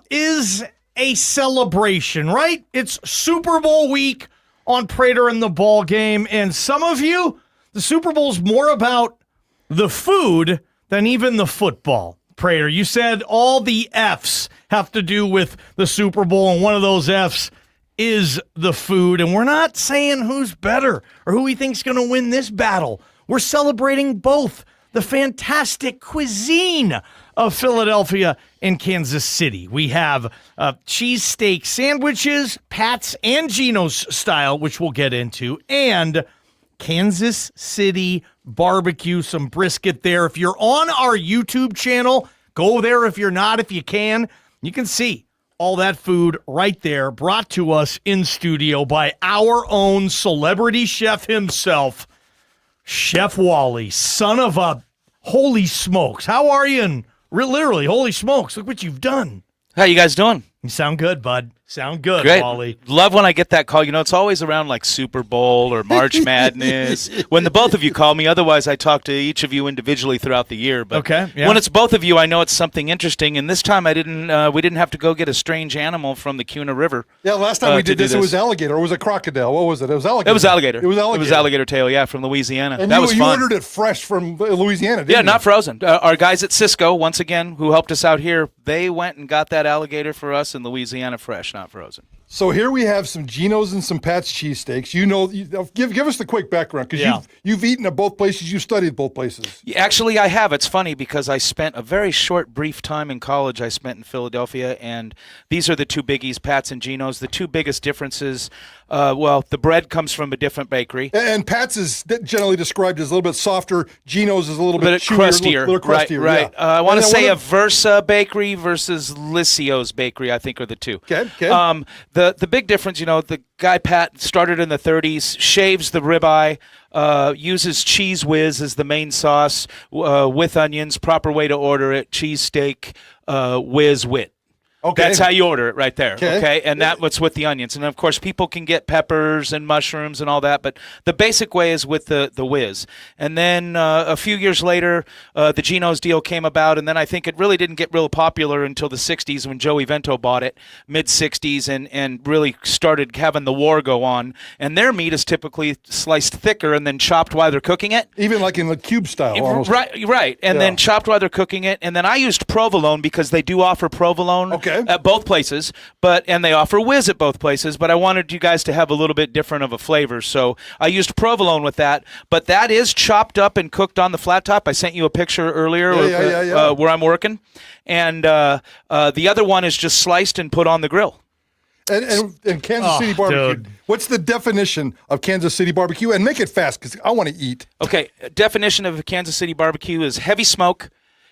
is a celebration, right? It's Super Bowl week on Prater and the Ballgame, and some of you, the Super Bowl's more about the food than even the football. Prater, you said all the F's have to do with the Super Bowl, and one of those F's is the food, and we're not saying who's better or who we think's going to win this battle. We're celebrating both the fantastic cuisine of Philadelphia and Kansas City. We have cheesesteak sandwiches, Pat's and Gino's style, which we'll get into, and Kansas City barbecue, some brisket there. If you're on our YouTube channel, go there. If you're not, if you can see all that food right there, brought to us in studio by our own celebrity chef himself, Chef Wally, son of a holy smokes. How are you? And literally, holy smokes, look what you've done. How you guys doing? You sound good, bud. Sound good, Great. Wally. Love when I get that call. You know, it's always around like Super Bowl or March Madness when the both of you call me. Otherwise, I talk to each of you individually throughout the year. But when it's both of you, I know it's something interesting. And this time, we didn't have to go get a strange animal from the Cunha River. Yeah, last time we did this, it was alligator or was it crocodile? What was it? It was alligator. It was alligator. It was alligator. It was alligator tail, yeah, from Louisiana. And that was fun. You ordered it fresh from Louisiana, didn't you? Yeah, not frozen. Our guys at Cisco, once again, who helped us out here, they went and got that alligator for us in Louisiana fresh, not frozen. So here we have some Gino's and some Pat's cheesesteaks. You know, give us the quick background because you've eaten at both places. You studied both places. Yeah, actually, I have. It's funny because I spent a very short, brief time in college. I spent in Philadelphia, and these are the two biggies, Pat's and Gino's. The two biggest differences. The bread comes from a different bakery. And Pat's is generally described as a little bit softer. Gino's is a little bit chewier, crustier. Little crustier. Right. Yeah. I want to say a Versa bakery versus Lissio's bakery, I think, are the two. Okay. The big difference, you know, the guy Pat started in the 30s, shaves the ribeye, uses Cheese Whiz as the main sauce with onions, proper way to order it, cheesesteak, whiz wit. Okay. That's how you order it right there, okay? And yeah. that's what's with the onions. And, of course, people can get peppers and mushrooms and all that, but the basic way is with the whiz. And then a few years later, the Gino's deal came about, and then I think it really didn't get real popular until the 60s when Joey Vento bought it, mid-60s, and really started having the war go on. And their meat is typically sliced thicker and then chopped while they're cooking it. Even like in the cube style almost. Right. And then chopped while they're cooking it. And then I used provolone because they do offer provolone. Okay. At both places, and they offer whiz at both places, but I wanted you guys to have a little bit different of a flavor, so I used provolone with that, but that is chopped up and cooked on the flat top. I sent you a picture earlier where I'm working, and the other one is just sliced and put on the grill. And Kansas City barbecue. Dude. What's the definition of Kansas City barbecue? And make it fast because I want to eat. Okay, definition of Kansas City barbecue is heavy smoke,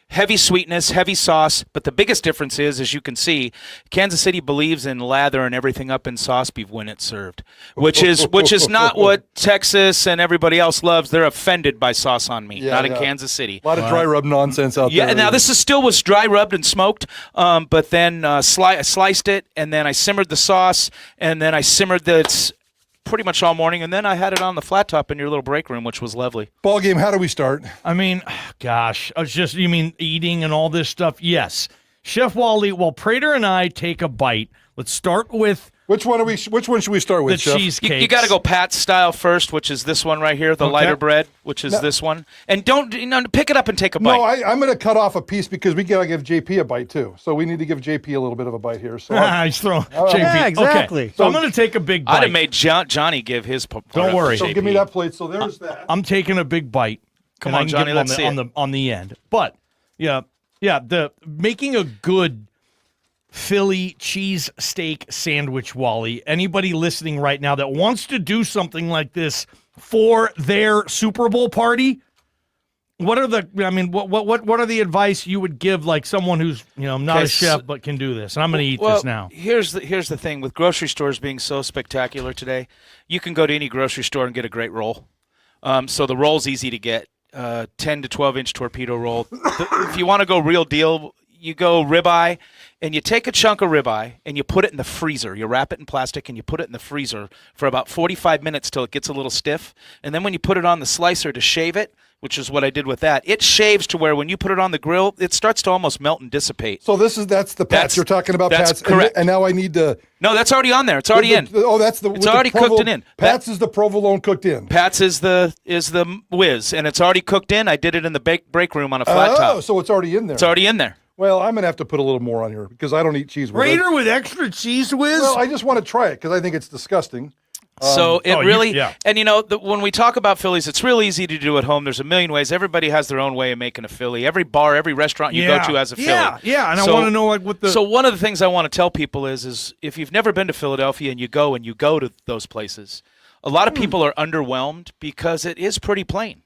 heavy sweetness, heavy sauce, but the biggest difference is, as you can see, Kansas City believes in lathering everything up in sauce when it's served, which is not what Texas and everybody else loves. They're offended by sauce on meat, not in Kansas City. A lot of dry rub nonsense out there. Yeah, now this still was dry rubbed and smoked, but then sliced it, and then I simmered the sauce, and then I simmered pretty much all morning, and then I had it on the flat top in your little break room, which was lovely. Ballgame, how do we start? I mean, gosh, you mean eating and all this stuff? Yes. Chef Wally, while Prater and I take a bite, let's start with Which one should we start with, the Chef? cheesecake. You got to go Pat's style first, which is this one right here, the lighter bread, which is this one. And don't pick it up and take a bite. No, I'm going to cut off a piece because we got to give JP a bite too. So we need to give JP a little bit of a bite here. So He's throwing JP. Yeah, exactly. Okay. So I'm going to take a big bite. I'd have made Johnny give his part. Don't worry. So give me that plate. So there's that. I'm taking a big bite. Come on, Johnny, let's see it. on the end. But the making a good Philly cheesesteak sandwich, Wally. Anybody listening right now that wants to do something like this for their Super Bowl party, what are the advice you would give like someone who's not a chef but can do this? And I'm going to eat this now. Here's the thing with grocery stores being so spectacular today. You can go to any grocery store and get a great roll. So the roll's easy to get. 10 to 12 inch torpedo roll. If you want to go real deal, you go ribeye, and you take a chunk of ribeye and you put it in the freezer. You wrap it in plastic and you put it in the freezer for about 45 minutes till it gets a little stiff. And then when you put it on the slicer to shave it, which is what I did with that. It shaves to where when you put it on the grill, it starts to almost melt and dissipate. So that's the Pats. You're talking about that's Pats. Correct. And now I need to. No, that's already on there. It's already in. It's already cooked and in. Pats is the provolone cooked in. Pats is the whiz, and it's already cooked in. I did it in the break room on a flat top. Oh, so it's already in there. It's already in there. Well, I'm gonna have to put a little more on here because I don't eat cheese whiz. Prater with extra cheese whiz? Well, I just want to try it because I think it's disgusting. So it really, yeah. and when we talk about Phillies, it's real easy to do at home. There's a million ways. Everybody has their own way of making a Philly. Every bar, every restaurant you go to has a Philly. Yeah, and I want to know what the. So one of the things I want to tell people is if you've never been to Philadelphia and you go to those places, a lot of people are underwhelmed because it is pretty plain.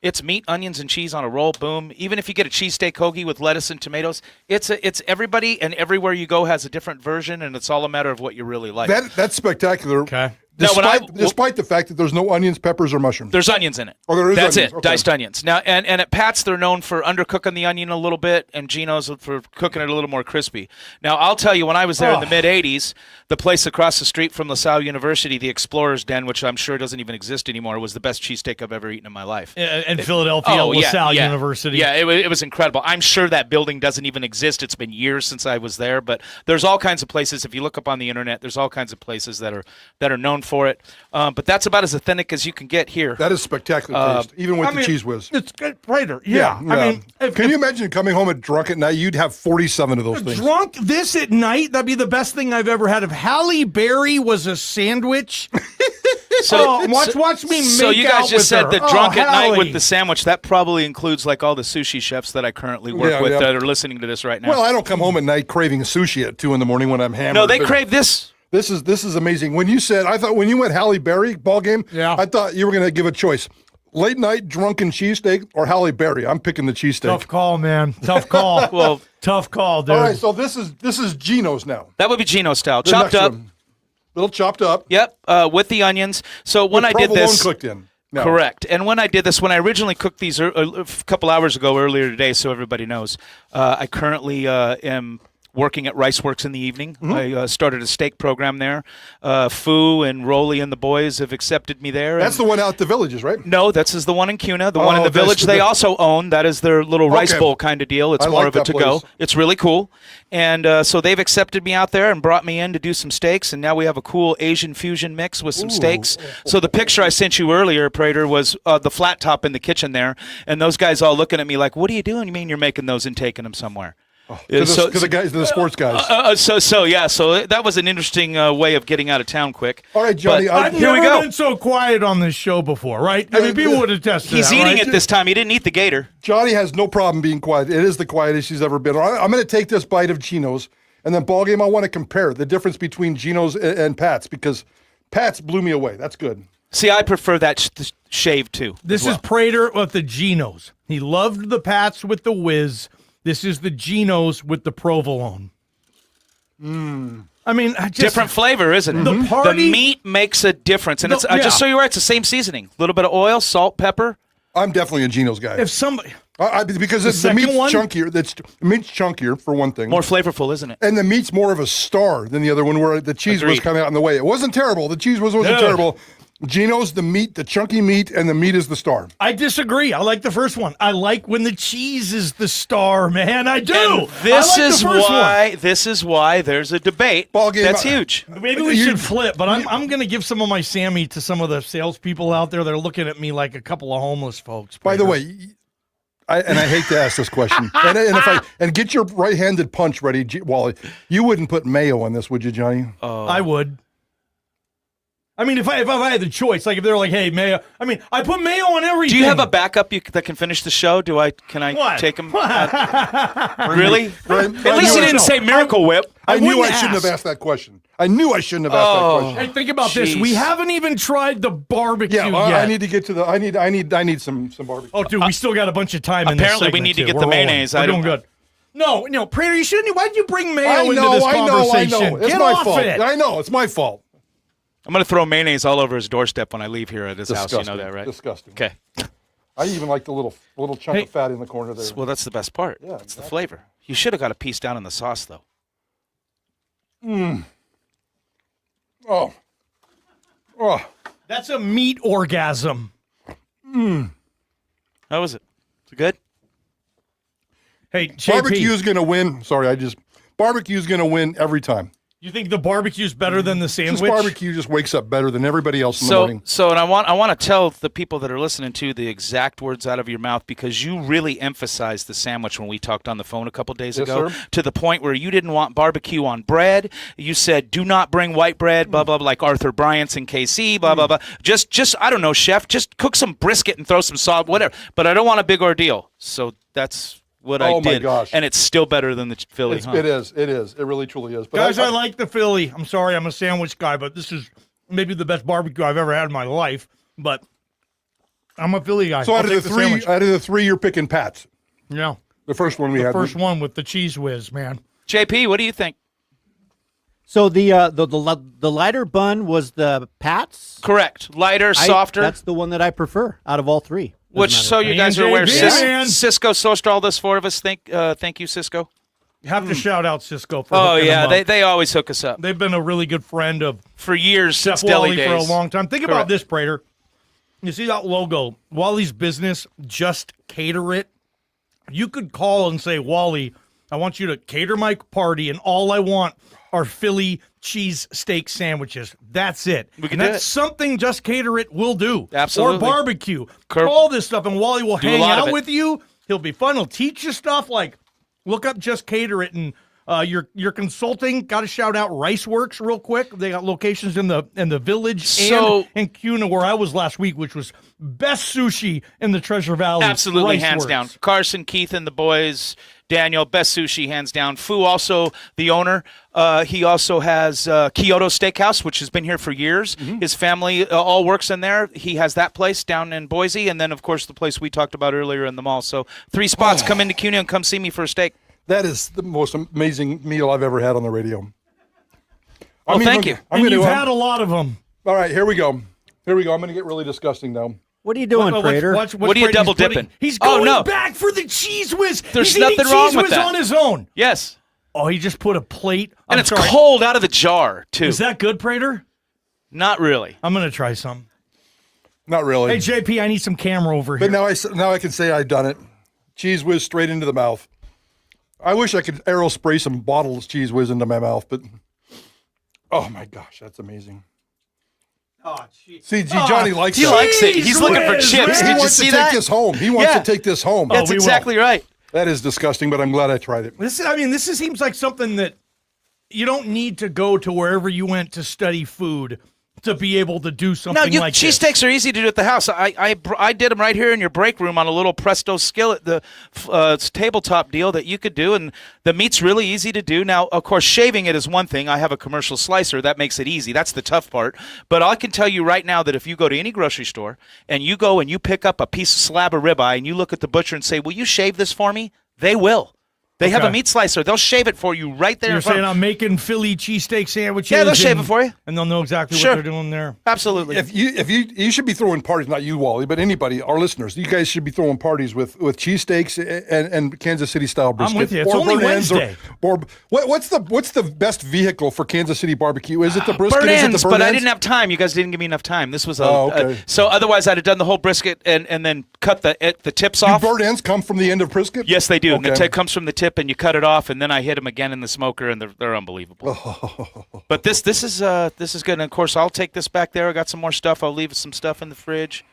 It's meat, onions, and cheese on a roll. Boom. Even if you get a cheesesteak hoagie with lettuce and tomatoes, it's everybody and everywhere you go has a different version, and it's all a matter of what you really like. That's spectacular. Okay. Despite the fact that there's no onions, peppers, or mushrooms. There's onions in it. Oh, there is That's onions. it. Okay. Diced onions. Now, and at Pat's, they're known for undercooking the onion a little bit, and Gino's for cooking it a little more crispy. Now, I'll tell you, when I was there in the mid-'80s, the place across the street from LaSalle University, the Explorer's Den, which I'm sure doesn't even exist anymore, was the best cheesesteak I've ever eaten in my life. In Philadelphia, LaSalle University. Yeah, it was incredible. I'm sure that building doesn't even exist. It's been years since I was there, but there's all kinds of places. If you look up on the internet, there's all kinds of places that are known for it. But that's about as authentic as you can get here. That is spectacular taste, even with the cheese whiz. It's good. Prater. Yeah. I mean, can you imagine coming home drunk at night? You'd have 47 of those things. Drunk this at night? That'd be the best thing I've ever had. If Halle Berry was a sandwich. Watch me make So you guys out just with said her. that drunk at night Halle. with the sandwich. That probably includes like all the sushi chefs that I currently work with that are listening to this right now. Well, I don't come home at night craving sushi at 2 a.m. when I'm hammered. No, they crave this. This is amazing. When you went Halle Berry ball game, I thought you were going to give a choice. Late night drunken cheesesteak or Halle Berry. I'm picking the cheesesteak. Tough call, man. Tough call. Well, tough call, dude. All right, so this is Gino's now. That would be Gino style, The chopped next up. one. Little chopped up. Yep, with the onions. So when I did provolone this, cooked in. No. Correct. And when I did this, when I originally cooked these a couple hours ago, earlier today, so everybody knows, I currently am working at Riceworks in the evening. I started a steak program there. Foo and Rolly and the boys have accepted me there. That's the one out at the Villages, right? No, this is the one in Cuna. The one in the Village they also own. That is their little rice bowl kind of deal. It's more of a to-go. It's really cool. And so they've accepted me out there and brought me in to do some steaks, and now we have a cool Asian fusion mix with some steaks. So the picture I sent you earlier, Prater, was the flat top in the kitchen there, and those guys all looking at me like, what are you doing? You mean you're making those and taking them somewhere? Because the sports guys. So that was an interesting way of getting out of town quick. All right, Johnny. I've here we never go. been so quiet on this show before, right? I mean, people would have tested He's that, eating right? it this time. He didn't eat the gator. Johnny has no problem being quiet. It is the quietest he's ever been. I'm going to take this bite of Gino's, and then ballgame, I want to compare the difference between Gino's and Pat's, because Pat's blew me away. That's good. See, I prefer that shave too. This is Prater with the Geno's. He loved the Pats with the whiz. This is the Geno's with the provolone. I mean, different flavor, isn't it? The meat makes a difference, and it's just so you're right. It's the same seasoning: a little bit of oil, salt, pepper. I'm definitely a Gino's guy. If somebody, because the meat's chunkier. The meat's chunkier for one thing. More flavorful, isn't it? And the meat's more of a star than the other one, where the cheese was coming out in the way. It wasn't terrible. The cheese wasn't terrible. Gino's the meat, the chunky meat, and the meat is the star. I disagree. I like the first one. I like when the cheese is the star, man. I do. And this is why there's a debate. Ballgame. That's huge. Maybe we should flip, but I'm going to give some of my Sammy to some of the salespeople out there that are looking at me like a couple of homeless folks. By the way, I hate to ask this question, and get your right-handed punch ready, Wally. You wouldn't put mayo on this, would you, Johnny? I would. I mean, if I had the choice, like if they're like, "Hey, mayo," I mean, I put mayo on everything. Do you have a backup that can finish the show? Can I take him? Really? At least you didn't say Miracle Whip. I knew I shouldn't have asked that question. I shouldn't have asked that question. Hey, think about this. We haven't even tried the barbecue yet. I need to get to the. I need some barbecue. Oh, dude, we still got a bunch of time. Apparently, we need to get the mayonnaise. We're doing good. No, Prater, you shouldn't. Why'd you bring mayo into this I conversation? know. It's Get my off fault. it. I know. It's my fault. I'm going to throw mayonnaise all over his doorstep when I leave here at his house. You know that, right? Disgusting. Okay. I even like the little chunk of fat in the corner there. Well, that's the best part. Yeah, that's the flavor. You should have got a piece down in the sauce, though. Oh. That's a meat orgasm. How was it? Was it good? Hey, JP, Barbecue's going to win. Sorry, barbecue's going to win every time. you think the barbecue's better than the sandwich? This barbecue just wakes up better than everybody else in the morning. And I want to tell the people that are listening to the exact words out of your mouth, because you really emphasized the sandwich when we talked on the phone a couple days ago, sir. to the point where you didn't want barbecue on bread. You said, do not bring white bread, blah, blah, blah, like Arthur Bryant's and KC, blah, blah, blah. Just, I don't know, chef, just cook some brisket and throw some salt, whatever. But I don't want a big ordeal. So that's what I did. Oh, my gosh. And it's still better than the Philly, huh? It is. It really, truly is. But Guys, I like the Philly. I'm sorry, I'm a sandwich guy, but this is maybe the best barbecue I've ever had in my life. But I'm a Philly guy. So out of the three, you're picking Pat's. Yeah. The first one we had. First one with the cheese whiz, man. JP, what do you think? So the lighter bun was the Pat's? Correct. Lighter, softer. That's the one that I prefer out of all three. Which, so you guys are aware, man. Cisco sourced all this for us. Thank you, Cisco. You have to shout out Cisco for Oh, hooking yeah, them up. they always hook us up. They've been a really good friend of For years, Chef since deli Wally days. for a long time. Think about Correct. this, Prater. You see that logo, Wally's Business, Just Cater It. You could call and say, Wally, I want you to cater my party, and all I want are Philly cheesesteak sandwiches. That's it. We can and do that's it. something Just Cater It will do. Absolutely. Or barbecue. All this stuff, and Wally will Do a hang lot of out it. with you. He'll be fun. He'll teach you stuff like look up Just Cater It, and your consulting. Got to shout out Rice Works real quick. They got locations in the Village and in Cuna, where I was last week, which was best sushi in the Treasure Valley. Absolutely, Rice hands Works. down. Carson, Keith, and the boys. Daniel, best sushi, hands down. Fu, also the owner. He also has Kyoto Steakhouse, which has been here for years. His family all works in there. He has that place down in Boise, and then, of course, the place we talked about earlier in the mall. So 3 spots. Come into Cuna and come see me for a steak. That is the most amazing meal I've ever had on the radio. Thank you. And you've had a lot of them. All right, here we go. I'm going to get really disgusting now. What are you doing, Prater? What are you double dipping? He's going no. back for the cheese whiz. There's He's eating nothing wrong cheese with whiz that. on his own. Yes. Oh, he just put a plate. And I'm it's sorry. cold out of the jar, too. Is that good, Prater? Not really. I'm going to try some. Not really. Hey, JP, I need some camera over here. But now I can say I've done it. Cheese whiz straight into the mouth. I wish I could aero spray some bottles cheese whiz into my mouth, but oh my gosh, that's amazing. Oh, jeez. See, Johnny likes He that. likes it. He's looking for whiz, chips. man. He Did you wants see to that? take this home. He wants Yeah. to take this home. That's we will. exactly right. That is disgusting, but I'm glad I tried it. This seems like something that you don't need to go to wherever you went to study food to be able to do something like this. Cheesesteaks are easy to do at the house. I did them right here in your break room on a little Presto skillet, the tabletop deal that you could do, and the meat's really easy to do. Now, of course, shaving it is one thing. I have a commercial slicer. That makes it easy. That's the tough part. But I can tell you right now that if you go to any grocery store and you go and you pick up a piece of slab of ribeye and you look at the butcher and say, will you shave this for me? They will. They have a meat slicer. They'll shave it for you right there. You're in front saying of I'm making Philly cheesesteak sandwiches. Yeah, they'll shave it for you. And they'll know exactly Sure. what they're doing there. Absolutely. If you should be throwing parties, not you, Wally, but anybody, our listeners, you guys should be throwing parties with cheesesteaks and Kansas City style brisket. I'm with you. It's Or only burnt ends Wednesday. Or what's the best vehicle for Kansas City barbecue? Is it the brisket? Burnt Is it ends, the burnt but I ends? didn't have time. You guys didn't give me enough time. This was okay. so otherwise I'd have done the whole brisket and then cut the tips Do off. burnt ends come from the end of brisket? Yes, they do. And the Okay. tip comes from the tip, and you cut it off, and then I hit them again in the smoker, and they're unbelievable. But this is good. And of course, I'll take this back there. I got some more stuff. I'll leave some stuff in the fridge.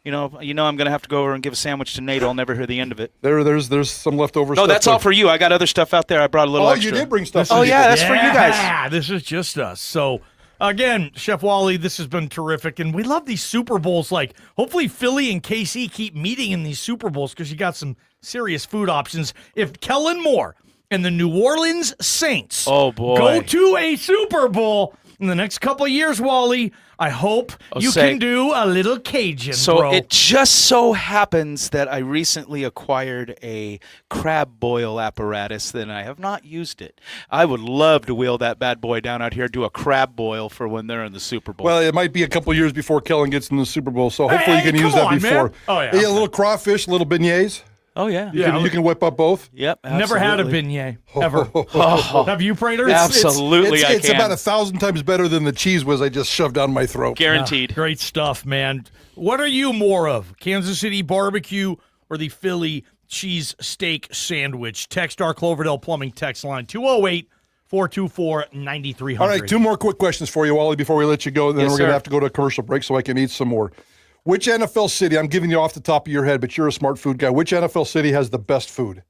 You know, I'm gonna have to go over and give a sandwich to Nate. I'll never hear the end of it. There's some leftover No, stuff. that's all for you. I got other stuff out there. I brought a little Oh, extra. you did bring stuff. Oh, yeah, that's for you guys. Yeah, this is just us. So, again, Chef Wally, this has been terrific. And we love these Super Bowls. Like, hopefully Philly and KC keep meeting in these Super Bowls because you got some serious food options. If Kellen Moore and the New Orleans Saints Oh, boy. go to a Super Bowl in the next couple of years, Wally, I hope you can do a little Cajun, So bro. it just so happens that I recently acquired a crab boil apparatus, and I have not used it. I would love to wheel that bad boy down out here, do a crab boil for when they're in the Super Bowl. Well, it might be a couple years before Kellen gets in the Super Bowl, so hopefully Hey, you can use come that on, before. man. Oh, yeah. A little crawfish, little beignets. oh, yeah. You can whip up both. Yep, Never had a absolutely. beignet, ever. Have you, Prater? Absolutely, It's I can. about 1,000 times better than the cheese whiz I just shoved down my throat. Guaranteed. Great stuff, man. What are you more of? Kansas City barbecue or the Philly cheesesteak sandwich. Text our Cloverdale Plumbing text line 208-424-9300. All right, 2 more quick questions for you, Wally, before we let you go. Then Yes, we're going sir. to have to go to a commercial break so I can eat some more. Which NFL city, I'm giving you off the top of your head, but you're a smart food guy. Which NFL city has the best food?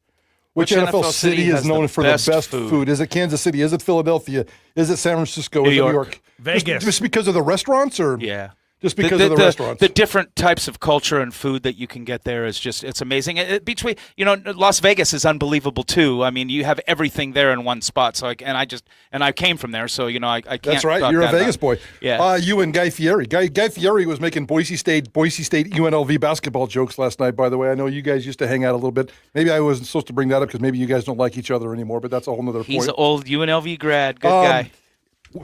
Which NFL city is has known the for the best best food? food? Is it Kansas City? Is it Philadelphia? Is it San Francisco? Is it New York. York? Vegas. Just because of the restaurants, or Yeah. just because of the restaurants? The different types of culture and food that you can get there is just, it's amazing. Between, Las Vegas is unbelievable too. I mean, you have everything there in one spot. So, I came from there, so, I can't. That's right. talk You're a that Vegas about. boy. Yeah. You and Guy Fieri. Guy Fieri was making Boise State UNLV basketball jokes last night, by the way. I know you guys used to hang out a little bit. Maybe I wasn't supposed to bring that up because maybe you guys don't like each other anymore, but that's a whole nother He's point. an old UNLV grad. Good guy.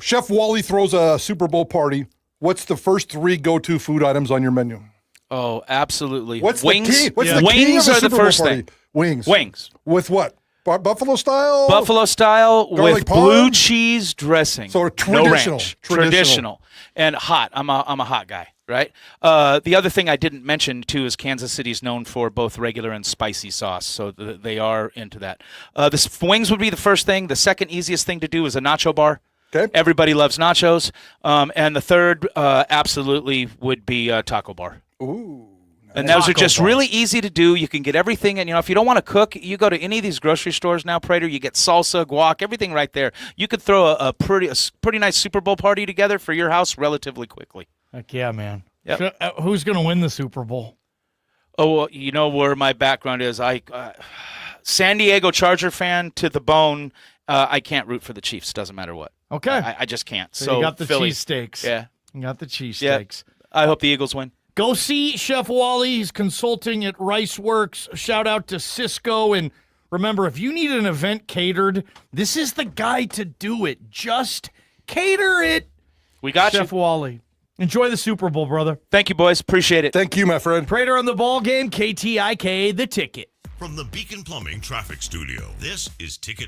Chef Wally throws a Super Bowl party. What's the first 3 go-to food items on your menu? Oh, absolutely. What's wings? the key? What's the key Wings of a are the Super Bowl first party? thing. Wings. Wings. With what? Buffalo style? Buffalo style Garlic with parm? blue cheese dressing. So No traditional. ranch. Traditional. Traditional. And hot. I'm a hot guy, right? The other thing I didn't mention too is Kansas City's known for both regular and spicy sauce, so they are into that. The wings would be the first thing. The second easiest thing to do is a nacho bar. Okay. Everybody loves nachos. And the third absolutely would be taco bar. Ooh. And those are Taco just bar. really easy to do. You can get everything. And, if you don't want to cook, you go to any of these grocery stores now, Prater, you get salsa, guac, everything right there. You could throw a pretty nice Super Bowl party together for your house relatively quickly. Heck yeah, man. Yep. Who's going to win the Super Bowl? Oh, well, you know where my background is. San Diego Charger fan to the bone. I can't root for the Chiefs. Doesn't matter what. Okay. I just can't. So you got the Philly. cheesesteaks. Yeah. You got the cheesesteaks. Yeah. I hope the Eagles win. Go see Chef Wally. He's consulting at Rice Works. Shout out to Cisco. And remember, if you need an event catered, this is the guy to do it. Just cater it. We got Chef you. Wally. Enjoy the Super Bowl, brother. Thank you, boys. Appreciate it. Thank you, my friend. Prater on the ball game. KTIK, the ticket. From the Beacon Plumbing Traffic Studio, this is Ticket